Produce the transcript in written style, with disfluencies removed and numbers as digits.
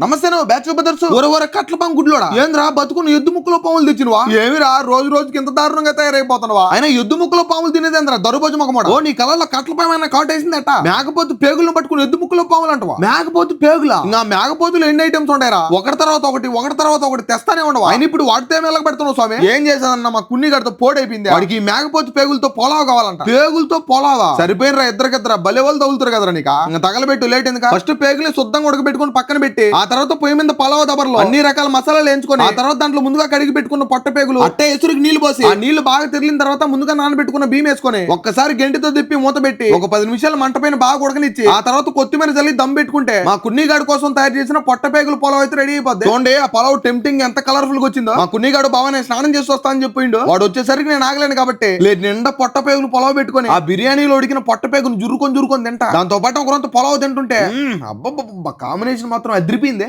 నమస్తే batch brothers ఊరవర కట్ల Punk గుడ్లోడా ఏంద్రా బతుకుని ఎద్దు ముక్కులో పాములు తెచ్చినవా ఏమిరా రోజు రోజుకి ఇంత దారుణంగా తయారైపోతున్నావా ఆయన ఎద్దు ముక్కులో పాములు తినేదేంద్రా దరుబోజు మొక్కమాట ఓ నీ కళ్ళలో కట్ల పామైనా కాటేసిందట మేకపోతు పేగులను పట్టుకుని ఎద్దు ముక్కులో పాములు అంటవా మేకపోతు పేగులా ఇంకా మేకపోతులు ఎన్ని ఐటమ్స్ ఉంటాయరా ఒకటి తర్వాత ఒకటి తెస్తానే ఉండవు ఆయన ఇప్పుడు వాటితే మెల్లక పెడుతున్నావు స్వామి ఏం చేశాదన్న మా కున్ని గడితో పోడైపోయింది వాడికి ఈ మేకపోతు పేగులతో పొలావ కావాలంట పేగులతో పొలావా సరిపోయినరా ఇద్దరికిద్దరా బలే వాళ్ళు తగులుతారు కదరా నీకు ఇంకా తగలబెట్టు లేట్ ఎందుకు ఫస్ట్ పేగులు శుద్ధంగా ఉడకబెట్టుకుని పక్కన పెట్టి ఆ తర్వాత పొయ్యి మీద పలావ దబర్లో అన్ని రకాల మసాలాలు వేయించుకొని ఆ తర్వాత దాంట్లో ముందుగా కడిగి పెట్టుకున్న పొట్ట పేగులు అట్టే ఎసురుకి నీళ్లు పోసి ఆ నీళ్లు బాగా తిరిగిన తర్వాత ముందుగా నానబెట్టుకున్న బియ్యం వేసుకొని ఒక్కసారి గంటితో తిప్పి మూత పెట్టి ఒక 10 నిమిషాలు మంట పైన బాగా ఉడకనిచ్చి ఆ తర్వాత కొత్తిమీర చల్లి దమ్ పెట్టుకుంటే మా కున్నిగాడు కోసం తయారు చేసిన పొట్ట పేగులు పొలవ అయితే రెడీ అయిపోద్ది చూడండి ఆ పొలవ టెంప్టింగ్ ఎంత కలర్ఫుల్ గా వచ్చిందో మా కున్నిగాడు బావ నేను స్నానం చేసి వస్తా అని చెప్పిండు వాడు వచ్చేసరికి నేను ఆగలేను కాబట్టి లేదు నిండా పొట్ట పేగులు పొలవ పెట్టుకొని ఆ బిర్యానీలో ఉడికిన పొట్ట పేగులు జురుకొని తింటా దాంతో పాటు ఒకరంత పొలవ తింటుంటే అబ్బబ్బబ్బ కాంబినేషన్ మాత్రం అదిరిపోయింది.